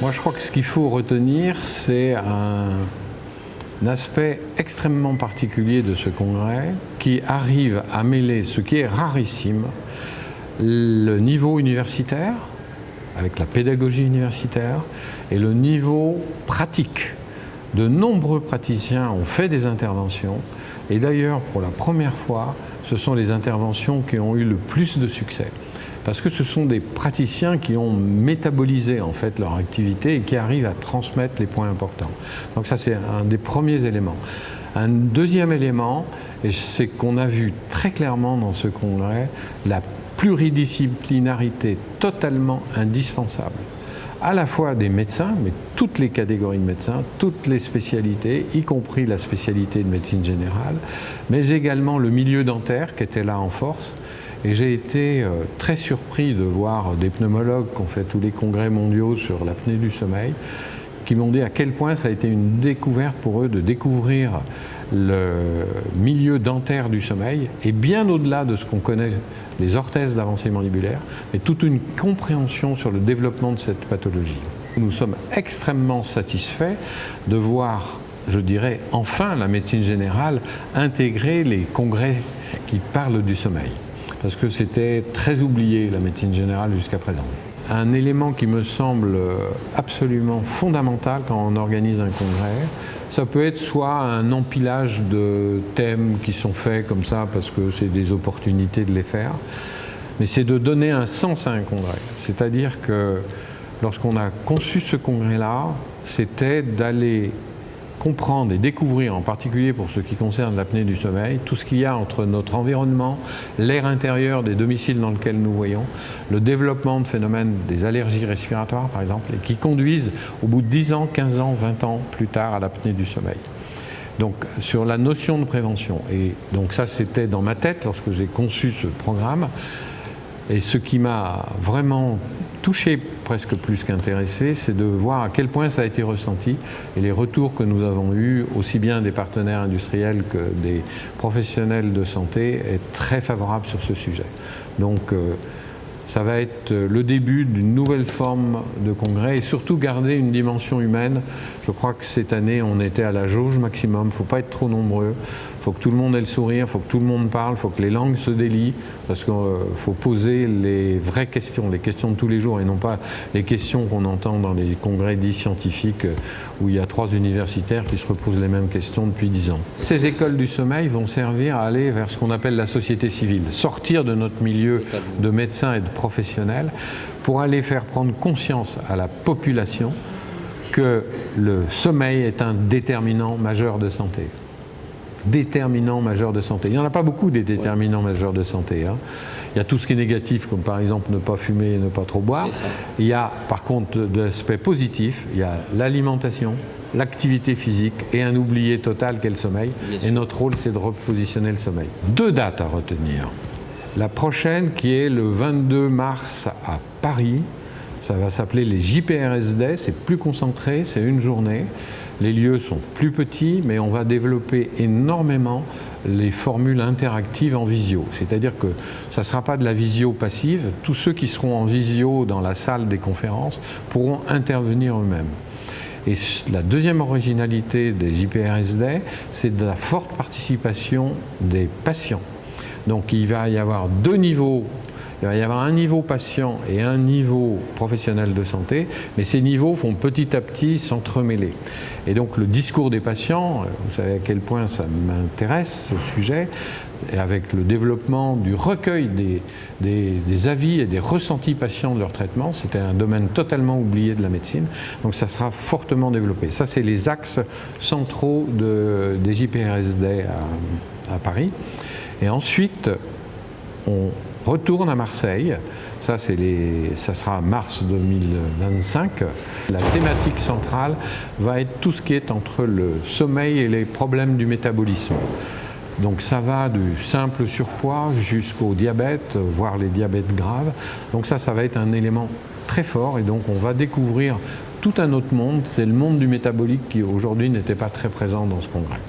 Moi, je crois que ce qu'il faut retenir, c'est un aspect extrêmement particulier de ce congrès qui arrive à mêler ce qui est rarissime, le niveau universitaire, avec la pédagogie universitaire, et le niveau pratique. De nombreux praticiens ont fait des interventions, et d'ailleurs, pour la première fois, ce sont les interventions qui ont eu le plus de succès. Parce que ce sont des praticiens qui ont métabolisé en fait leur activité et qui arrivent à transmettre les points importants. Donc ça, c'est un des premiers éléments. Un deuxième élément, et c'est qu'on a vu très clairement dans ce congrès, la pluridisciplinarité totalement indispensable. À la fois des médecins, mais toutes les catégories de médecins, toutes les spécialités, y compris la spécialité de médecine générale, mais également le milieu dentaire qui était là en force. Et j'ai été très surpris de voir des pneumologues qui ont fait tous les congrès mondiaux sur l'apnée du sommeil, qui m'ont dit à quel point ça a été une découverte pour eux de découvrir le milieu dentaire du sommeil, et bien au-delà de ce qu'on connaît, les orthèses d'avancée mandibulaire, mais toute une compréhension sur le développement de cette pathologie. Nous sommes extrêmement satisfaits de voir, je dirais, enfin la médecine générale intégrer les congrès qui parlent du sommeil. Parce que c'était très oublié, la médecine générale, jusqu'à présent. Un élément qui me semble absolument fondamental quand on organise un congrès, ça peut être soit un empilage de thèmes qui sont faits comme ça parce que c'est des opportunités de les faire, mais c'est de donner un sens à un congrès. C'est-à-dire que lorsqu'on a conçu ce congrès-là, c'était d'aller comprendre et découvrir, en particulier pour ce qui concerne l'apnée du sommeil, tout ce qu'il y a entre notre environnement, l'air intérieur des domiciles dans lesquels nous voyons, le développement de phénomènes des allergies respiratoires par exemple, et qui conduisent au bout de 10 ans, 15 ans, 20 ans plus tard à l'apnée du sommeil. Donc sur la notion de prévention. Et donc ça c'était dans ma tête lorsque j'ai conçu ce programme. Et ce qui m'a vraiment touché, presque plus qu'intéressé, c'est de voir à quel point ça a été ressenti et les retours que nous avons eus, aussi bien des partenaires industriels que des professionnels de santé, est très favorable sur ce sujet. Donc ça va être le début d'une nouvelle forme de congrès et surtout garder une dimension humaine. Je crois que cette année, on était à la jauge maximum. Il ne faut pas être trop nombreux. Il faut que tout le monde ait le sourire, il faut que tout le monde parle, il faut que les langues se délient, parce qu'il faut poser les vraies questions, les questions de tous les jours, et non pas les questions qu'on entend dans les congrès dits scientifiques où il y a 3 universitaires qui se reposent les mêmes questions depuis 10 ans. Ces écoles du sommeil vont servir à aller vers ce qu'on appelle la société civile, sortir de notre milieu de médecins et de professionnels pour aller faire prendre conscience à la population que le sommeil est un déterminant majeur de santé. Déterminants majeurs de santé. Il n'y en a pas beaucoup des déterminants majeurs de santé. Hein. Il y a tout ce qui est négatif, comme par exemple ne pas fumer et ne pas trop boire. Il y a par contre de l'aspect positif, il y a l'alimentation, l'activité physique et un oublié total qu'est le sommeil. Et notre rôle, c'est de repositionner le sommeil. 2 dates à retenir. La prochaine qui est le 22 mars à Paris. Ça va s'appeler les JPRS Day, c'est plus concentré, c'est une journée. Les lieux sont plus petits, mais on va développer énormément les formules interactives en visio. C'est-à-dire que ça ne sera pas de la visio passive. Tous ceux qui seront en visio dans la salle des conférences pourront intervenir eux-mêmes. Et la deuxième originalité des JPRS Day, c'est de la forte participation des patients. Donc il va y avoir 2 niveaux. Il va y avoir un niveau patient et un niveau professionnel de santé, mais ces niveaux vont petit à petit s'entremêler. Et donc le discours des patients, vous savez à quel point ça m'intéresse ce sujet, et avec le développement du recueil des avis et des ressentis patients de leur traitement, c'était un domaine totalement oublié de la médecine, donc ça sera fortement développé. Ça, c'est les axes centraux des JPRS Day à Paris. Et ensuite, on retourne à Marseille, ça sera mars 2025. La thématique centrale va être tout ce qui est entre le sommeil et les problèmes du métabolisme. Donc ça va du simple surpoids jusqu'au diabète, voire les diabètes graves. Donc ça va être un élément très fort et donc on va découvrir tout un autre monde, c'est le monde du métabolique qui aujourd'hui n'était pas très présent dans ce congrès.